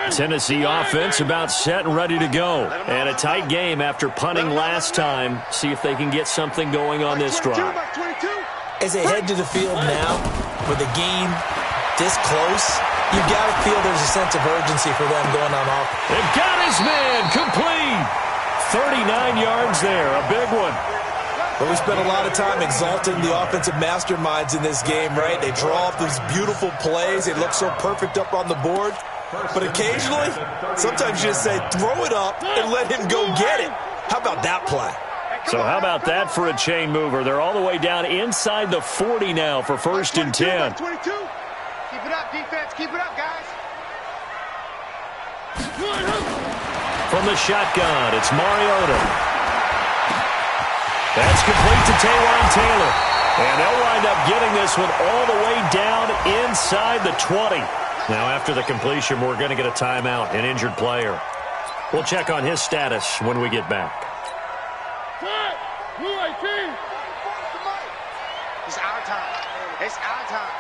Tennessee offense about set and ready to go. And a tight game after punting last time. See if they can get something going on this drive. As they head to the field now, with the game this close, you've got to feel there's a sense of urgency for them going on off. They've got his man complete. 39 yards there, a big one. But we spent a lot of time exalting the offensive masterminds in this game, right? They draw up these beautiful plays. They look so perfect up on the board. But occasionally, sometimes you just say, throw it up and let him go get it. How about that play? So how about that for a chain mover? They're all the way down inside the 40 now for 1st and 10. 22. Keep it up, defense. Keep it up, guys. From the shotgun, it's Mariota. That's complete to Taywan Taylor. And they'll wind up getting this one all the way down inside the 20. Now, after the completion, we're going to get a timeout, an injured player. We'll check on his status when we get back. It's our time. It's our time.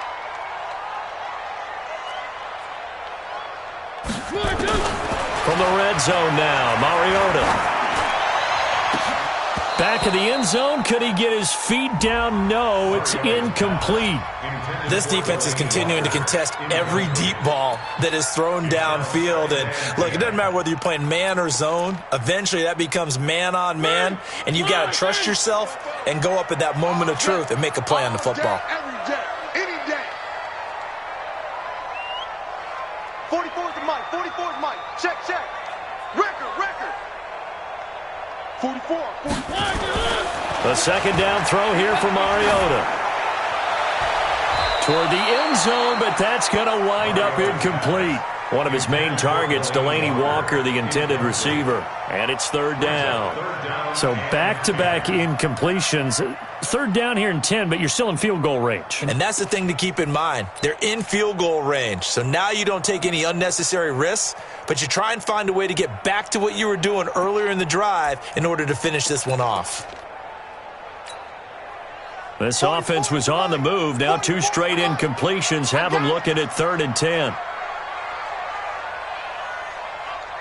From the red zone now, Mariota. Back of the end zone. Could he get his feet down? No, it's incomplete. This defense is continuing to contest every deep ball that is thrown downfield. And look, it doesn't matter whether you're playing man or zone. Eventually, that becomes man on man. And you've got to trust yourself and go up at that moment of truth and make a play on the football. Every day, any day. 44 is the mic. 44 is Mike. Check. Record. 44. The second down throw here for Mariota. Toward the end zone, but that's going to wind up incomplete. One of his main targets, Delaney Walker, the intended receiver. And it's third down. So back-to-back incompletions. Third down here in 10, but you're still in field goal range. And that's the thing to keep in mind. They're in field goal range. So now you don't take any unnecessary risks, but you try and find a way to get back to what you were doing earlier in the drive in order to finish this one off. This offense was on the move. Now 2 straight incompletions have them looking at 3rd and 10.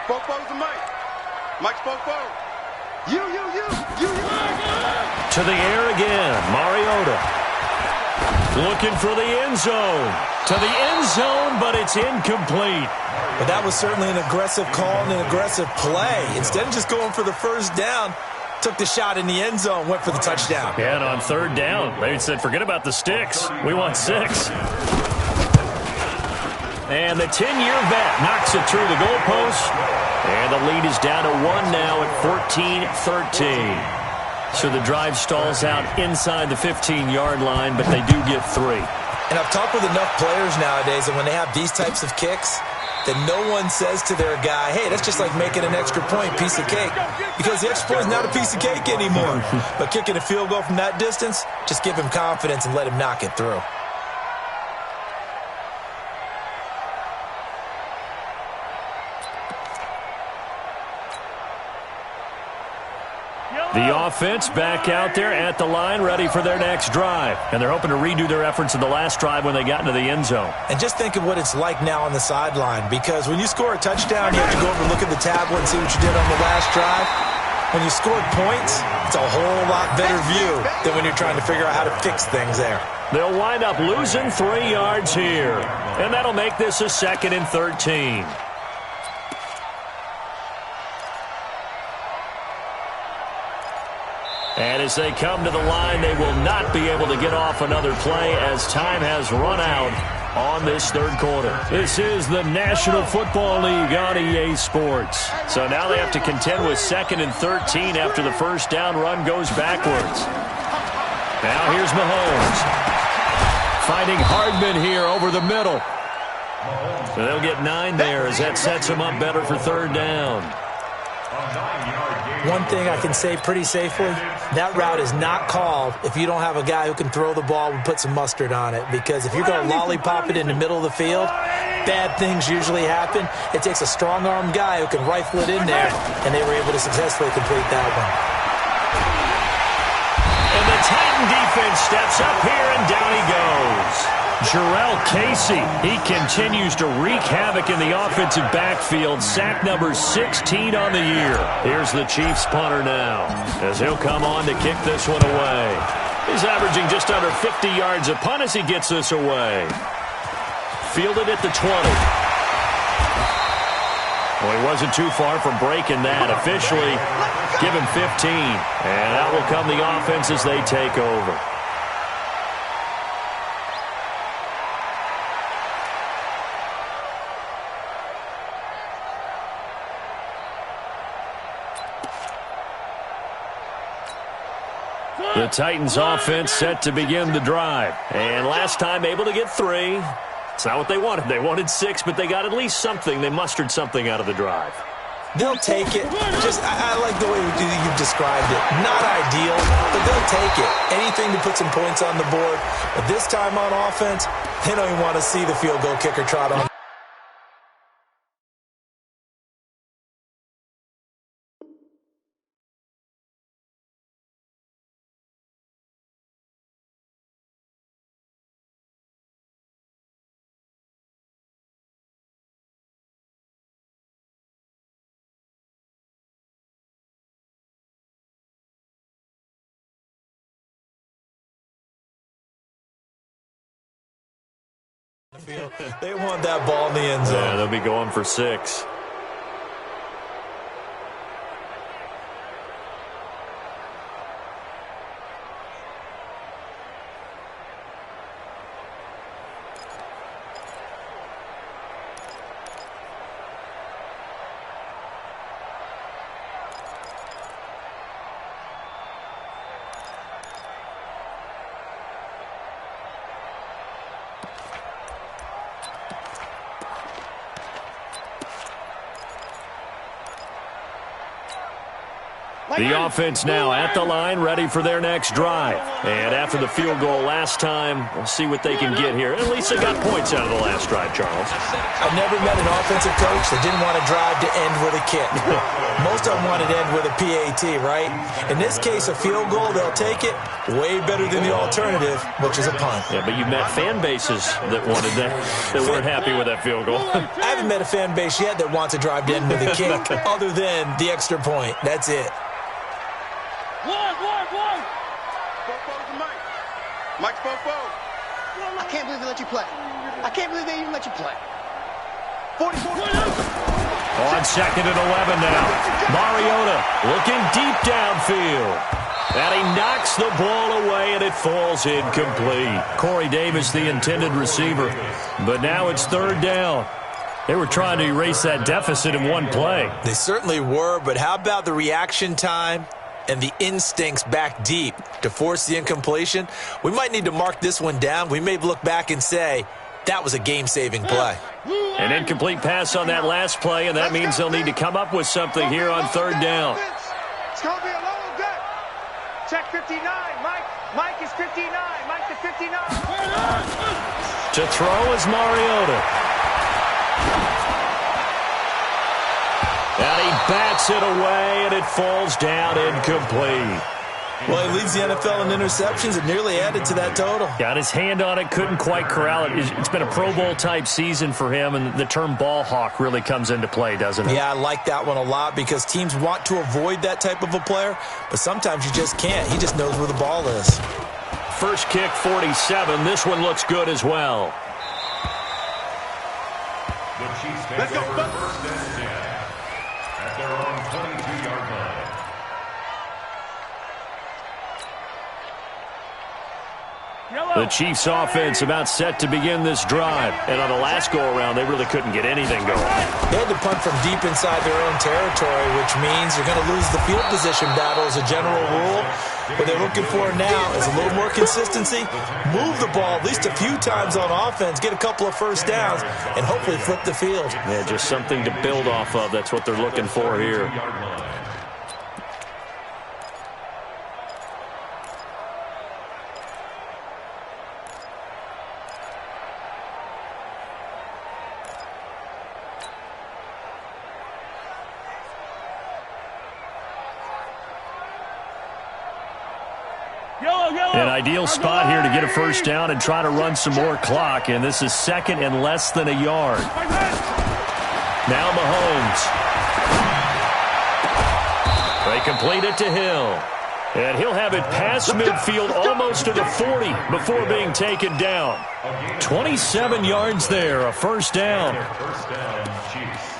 Popo's the mic. Mike's Popo. You. To the air again. Mariota. Looking for the end zone. To the end zone, but it's incomplete. But that was certainly an aggressive call and an aggressive play. Instead of just going for the first down, took the shot in the end zone, went for the touchdown. Yeah, and on third down, they said, forget about the sticks. We want 6. And the 10-year vet knocks it through the goalpost. And the lead is down to 1 now at 14-13. So the drive stalls out inside the 15-yard line, but they do get 3. And I've talked with enough players nowadays that when they have these types of kicks, that no one says to their guy, hey, that's just like making an extra point, piece of cake. Because the extra point is not a piece of cake anymore. But kicking a field goal from that distance, just give him confidence and let him knock it through. The offense back out there at the line, ready for their next drive. And they're hoping to redo their efforts in the last drive when they got into the end zone. And just think of what it's like now on the sideline, because when you score a touchdown, you have to go over and look at the tablet and see what you did on the last drive. When you scored points, it's a whole lot better view than when you're trying to figure out how to fix things there. They'll wind up losing 3 yards here. And that'll make this a 2nd and 13. And as they come to the line, they will not be able to get off another play as time has run out on this third quarter. This is the National Football League on EA Sports. So now they have to contend with 2nd and 13 after the first down run goes backwards. Now here's Mahomes. Finding Hardman here over the middle. So they'll get 9 there as that sets them up better for third down. One thing I can say pretty safely, that route is not called if you don't have a guy who can throw the ball and put some mustard on it. Because if you're going to lollipop it in the middle of the field, bad things usually happen. It takes a strong-armed guy who can rifle it in there, and they were able to successfully complete that one. And the Titan defense steps up here, and down he goes. Jarrell Casey, he continues to wreak havoc in the offensive backfield. Sack number 16 on the year. Here's the Chiefs punter now, as he'll come on to kick this one away. He's averaging just under 50 yards a punt as he gets this away. Fielded at the 20. Well, he wasn't too far from breaking that. Officially, give him 15. And out will come the offense as they take over. The Titans offense set to begin the drive. And last time able to get 3. It's not what they wanted. They wanted 6, but they got at least something. They mustered something out of the drive. They'll take it. I like the way you've described it. Not ideal, but they'll take it. Anything to put some points on the board. But this time on offense, they don't even want to see the field goal kicker trot on. They want that ball in the end zone. Yeah, they'll be going for 6. The offense now at the line, ready for their next drive. And after the field goal last time, we'll see what they can get here. At least they got points out of the last drive, Charles. I've never met an offensive coach that didn't want to drive to end with a kick. Most of them wanted to end with a PAT, right? In this case, a field goal, they'll take it. Way better than the alternative, which is a punt. Yeah, but you met fan bases that wanted that weren't happy with that field goal. I haven't met a fan base yet that wants to drive to end with a kick, other than the extra point. That's it. Mike's Fofo. I can't believe they let you play. I can't believe they even let you play. 44. On 2nd and 11 now. Mariota looking deep downfield. And he knocks the ball away, and it falls incomplete. Corey Davis, the intended receiver. But now it's 3rd down. They were trying to erase that deficit in one play. They certainly were, but how about the reaction time and the instincts back deep to force the incompletion? We might need to mark this one down. We may look back and say, that was a game-saving play. An incomplete pass on that last play, and that means they'll need to come up with something here on 3rd down. It's going to be a low good. Check 59. Mike is 59. Mike to 59. To throw is Mariota. And he bats it away, and it falls down incomplete. Well, he leads the NFL in interceptions and nearly added to that total. Got his hand on it, couldn't quite corral it. It's been a Pro Bowl-type season for him, and the term ball hawk really comes into play, doesn't it? Yeah, I like that one a lot because teams want to avoid that type of a player, but sometimes you just can't. He just knows where the ball is. First kick, 47. This one looks good as well. The Chiefs take over 1st and 10 at their own 22-yard line. The Chiefs offense about set to begin this drive. And on the last go-around, they really couldn't get anything going. They had to punt from deep inside their own territory, which means you're going to lose the field position battle as a general rule. What they're looking for now is a little more consistency, move the ball at least a few times on offense, get a couple of first downs, and hopefully flip the field. Yeah, just something to build off of. That's what they're looking for here. An ideal spot here to get a first down and try to run some more clock, and this is 2nd and less than a yard. Now Mahomes. They complete it to Hill. And he'll have it past midfield almost to the 40 before being taken down. 27 yards there, a first down. First down, Chiefs.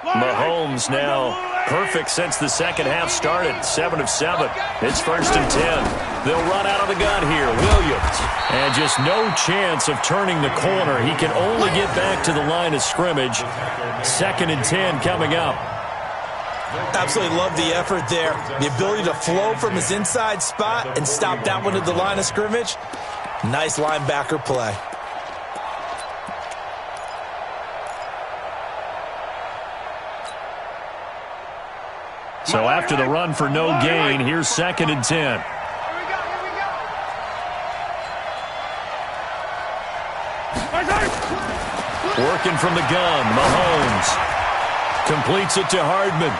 Mahomes now perfect since the second half started. 7 of 7. It's 1st and 10. They'll run out of the gun here. Williams. And just no chance of turning the corner. He can only get back to the line of scrimmage. 2nd and 10 coming up. Absolutely love the effort there. The ability to flow from his inside spot and stop that one at the line of scrimmage. Nice linebacker play. So after the run for no gain, here's 2nd and 10. Here we go. Working from the gun, Mahomes completes it to Hardman.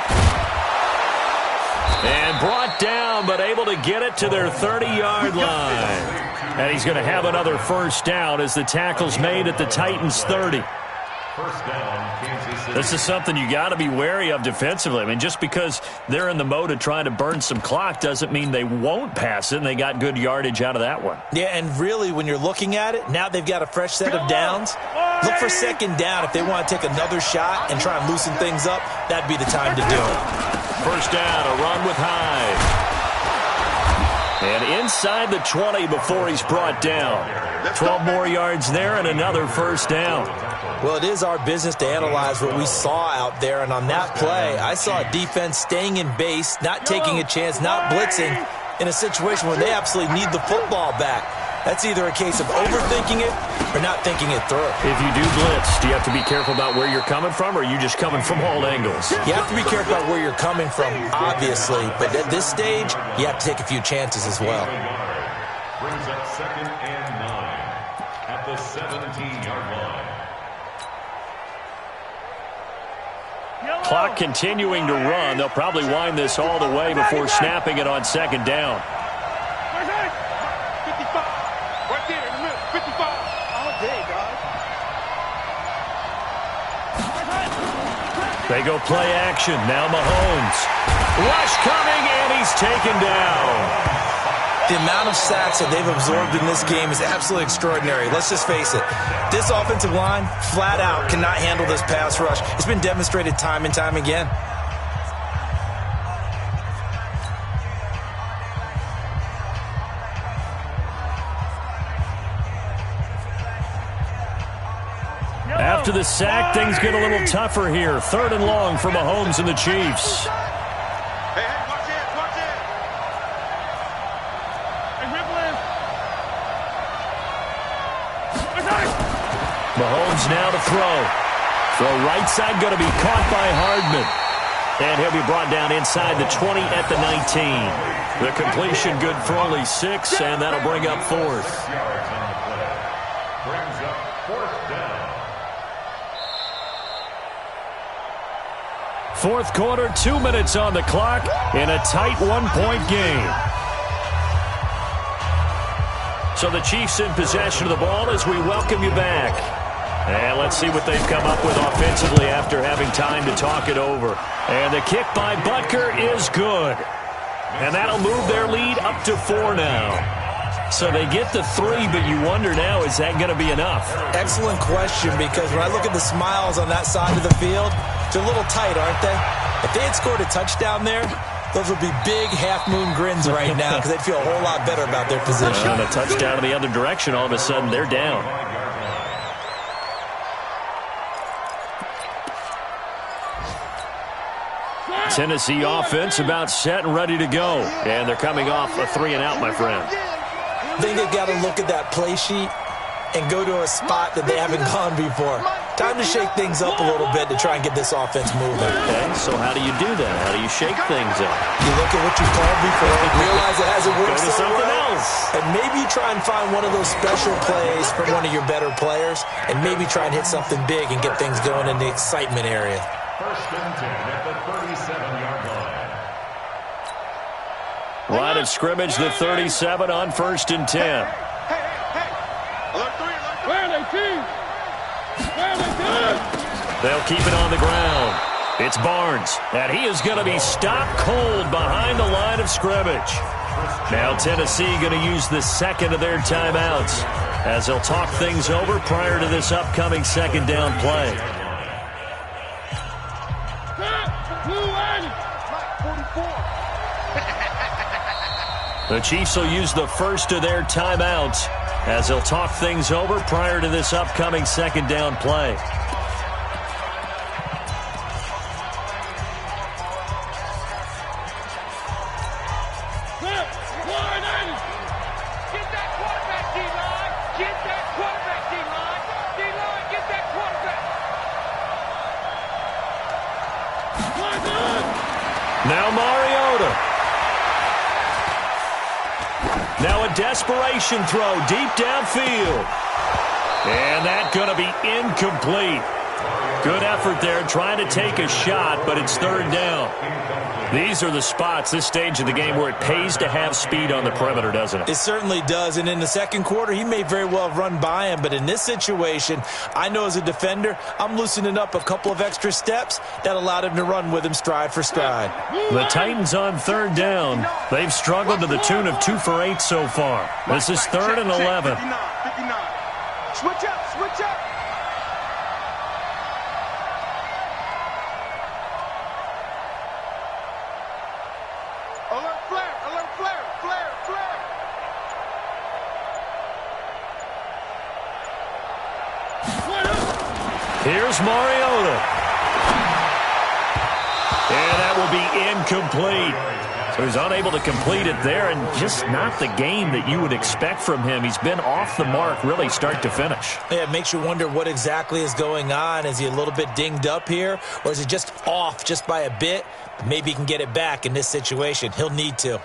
And brought down, but able to get it to their 30-yard line. And he's going to have another first down as the tackle's made at the Titans' 30. First down, Kansas City. This is something you got to be wary of defensively. I mean, just because they're in the mode of trying to burn some clock doesn't mean they won't pass it, and they got good yardage out of that one. Yeah, and really, when you're looking at it, now they've got a fresh set of downs. Look for second down. If they want to take another shot and try and loosen things up, that'd be the time to do it. First down, a run with Hyde. And inside the 20 before he's brought down. 12 more yards there and another first down. Well, it is our business to analyze what we saw out there, and on that play, I saw a defense staying in base, not taking a chance, not blitzing, in a situation where they absolutely need the football back. That's either a case of overthinking it or not thinking it through. If you do blitz, do you have to be careful about where you're coming from, or are you just coming from all angles? You have to be careful about where you're coming from, obviously, but at this stage, you have to take a few chances as well. Brings up 2nd and 9 at the 17-yard line. Clock continuing to run. They'll probably wind this all the way before snapping it on second down. 55. Right there in the middle. 55. All day, guys. They go play action. Now Mahomes. Rush coming, and he's taken down. The amount of sacks that they've absorbed in this game is absolutely extraordinary. Let's just face it. This offensive line, flat out, cannot handle this pass rush. It's been demonstrated time and time again. After the sack, things get a little tougher here. 3rd and long for Mahomes and the Chiefs. Hey, watch it, watch it. Mahomes now to throw. Throw right side, going to be caught by Hardman. And he'll be brought down inside the 20 at the 19. The completion good for only 6, and that'll bring up 4th. 6 yards on the play. Brings up 4th down. 4th quarter, 2 minutes on the clock in a tight 1-point game. So the Chiefs in possession of the ball as we welcome you back. And let's see what they've come up with offensively after having time to talk it over. And the kick by Butker is good. And that'll move their lead up to 4 now. So they get the 3, but you wonder now, is that going to be enough? Excellent question, because when I look at the smiles on that side of the field, they're a little tight, aren't they? If they had scored a touchdown there, those would be big half-moon grins right now because they'd feel a whole lot better about their position. And a touchdown in the other direction, all of a sudden they're down. Tennessee offense about set and ready to go. And they're coming off a 3-and-out, my friend. I think they've got to look at that play sheet and go to a spot that they haven't gone before. Time to shake things up a little bit to try and get this offense moving. Okay, so how do you do that? How do you shake things up? You look at what you've called before, realize it hasn't worked Go to so something well, else. and maybe try and find one of those special plays from one of your better players, and maybe try and hit something big and get things going in the excitement area. 1st and 10 at the 37-yard line. Line of scrimmage, the 37 on 1st and 10. Hey. Alert 3, alert 3. Where are they, team? Where are they, team? They'll keep it on the ground. It's Barnes, and he is going to be stopped cold behind the line of scrimmage. Now Tennessee going to use the 2nd of their timeouts as they'll talk things over prior to this upcoming 2nd down play. The Chiefs will use the 1st of their timeouts as they'll talk things over prior to this upcoming 2nd down play. Now Mariota. Now a desperation throw deep downfield. And that's going to be incomplete. Good effort there, trying to take a shot, but it's third down. These are the spots, this stage of the game, where it pays to have speed on the perimeter, doesn't it? It certainly does, and in the second quarter, he may very well run by him, but in this situation, I know as a defender, I'm loosening up a couple of extra steps that allowed him to run with him stride for stride. The Titans on third down. They've struggled to the tune of 2 for 8 so far. This is 3rd and 11. 59. Switch up, switch up. Alert flare, alert flare, flare, flare. Here's Mariota. And that will be incomplete. So he's unable to complete it there, and just not the game that you would expect from him. He's been off the mark really start to finish. Yeah, it makes you wonder what exactly is going on. Is he a little bit dinged up here, or is he just off just by a bit? Maybe he can get it back in this situation. He'll need to.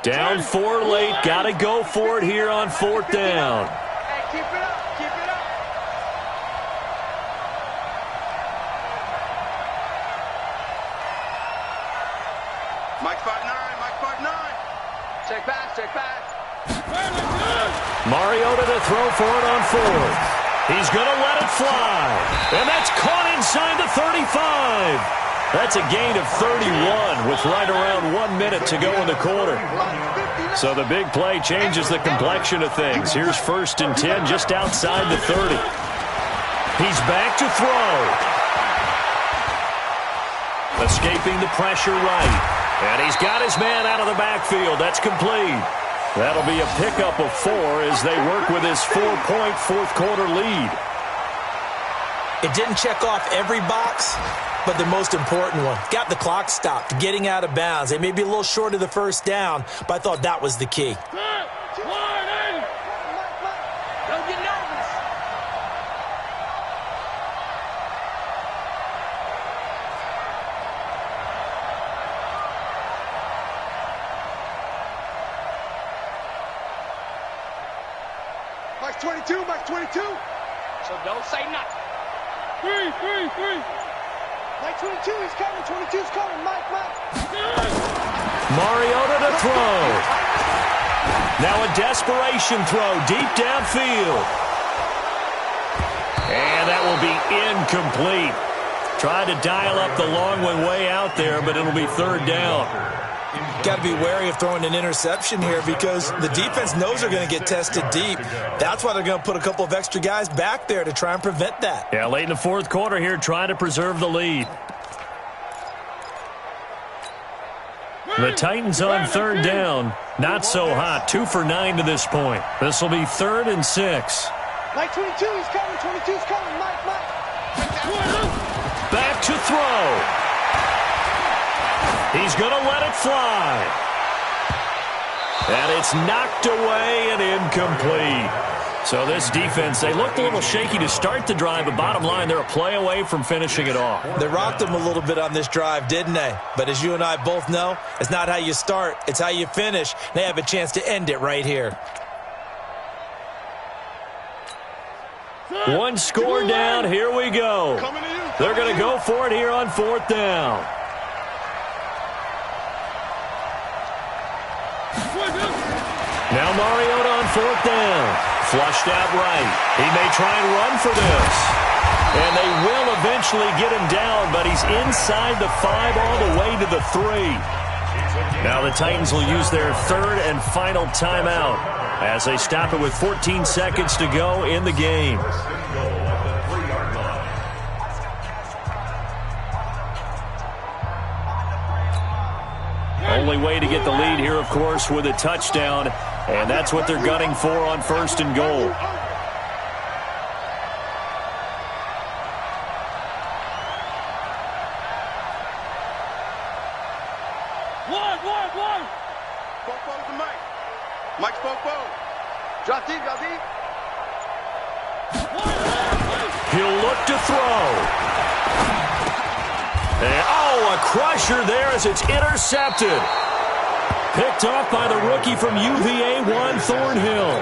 Down 4 late. Got to go for it here on 4th down. Hey, keep it up, keep it up. Mike 5'9", Mike 5'9". Check pass, check pass. Mariota to throw for it on 4th. He's going to let it fly. And that's caught inside the 35. That's a gain of 31 with right around 1 minute to go in the quarter. So the big play changes the complexion of things. Here's 1st and 10 just outside the 30. He's back to throw. Escaping the pressure right. And he's got his man out of the backfield. That's complete. That'll be a pickup of 4 as they work with his 4-point fourth quarter lead. It didn't check off every box, but the most important one. Got the clock stopped, getting out of bounds. They may be a little short of the 1st down, but I thought that was the key. Don't get nervous. Mike's 22, Mike's 22. So don't say nothing. Three. Mike 22, he's coming. 22's coming. Mike. Mariota to throw. Now a desperation throw deep downfield. And that will be incomplete. Tried to dial up the long one way out there, but it'll be 3rd down. Got to be wary of throwing an interception here because the defense knows they're going to get tested deep. That's why they're going to put a couple of extra guys back there to try and prevent that. Yeah, late in the 4th quarter here, trying to preserve the lead. The Titans on 3rd down. Not so hot. 2 for 9 to this point. This will be 3rd and 6. Mike 22, he's coming. 22's coming. Mike. Back to throw. He's going to let it fly. And it's knocked away and incomplete. So this defense, they looked a little shaky to start the drive, but bottom line, they're a play away from finishing it off. They rocked them a little bit on this drive, didn't they? But as you and I both know, it's not how you start, it's how you finish. They have a chance to end it right here. 1 score down, here we go. They're going to go for it here on 4th down. Now Mariota on 4th down. Flushed out right. He may try and run for this. And they will eventually get him down, but he's inside the 5 all the way to the 3. Now the Titans will use their 3rd and final timeout as they stop it with 14 seconds to go in the game. Only way to get the lead here, of course, with a touchdown, and that's what they're gunning for on 1st and goal. One. Four to Mike. Mike's four. Drop deep. He'll look to throw. And, a crusher there as it's intercepted. Picked off by the rookie from UVA, Juan Thornhill.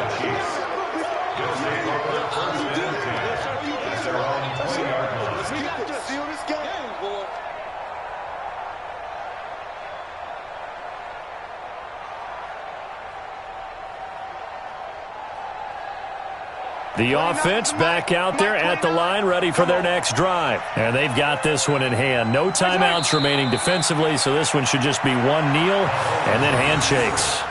The offense back out there at the line, ready for their next drive. And they've got this one in hand. No timeouts remaining defensively, so this one should just be one kneel and then handshakes.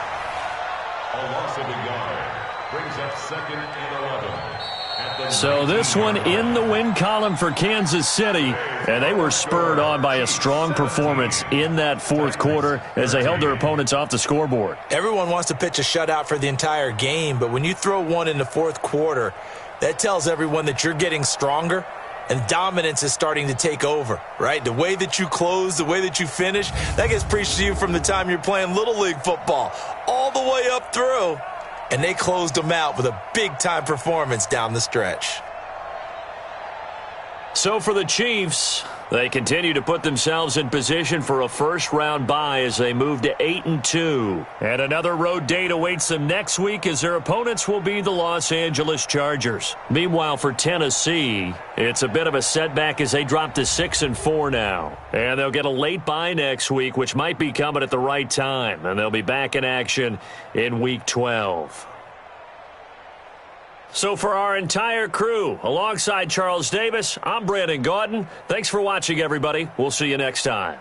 A loss of a yard brings up 2nd and 11. So this one in the win column for Kansas City, and they were spurred on by a strong performance in that fourth quarter as they held their opponents off the scoreboard. Everyone wants to pitch a shutout for the entire game, but when you throw one in the fourth quarter, that tells everyone that you're getting stronger and dominance is starting to take over, right? The way that you close, the way that you finish, that gets preached to you from the time you're playing Little League football all the way up through. And they closed them out with a big-time performance down the stretch. So for the Chiefs, they continue to put themselves in position for a first-round bye as they move to 8-2. And another road date awaits them next week as their opponents will be the Los Angeles Chargers. Meanwhile, for Tennessee, it's a bit of a setback as they drop to 6-4 now. And they'll get a late bye next week, which might be coming at the right time. And they'll be back in action in Week 12. So for our entire crew, alongside Charles Davis, I'm Brandon Gaudin. Thanks for watching, everybody. We'll see you next time.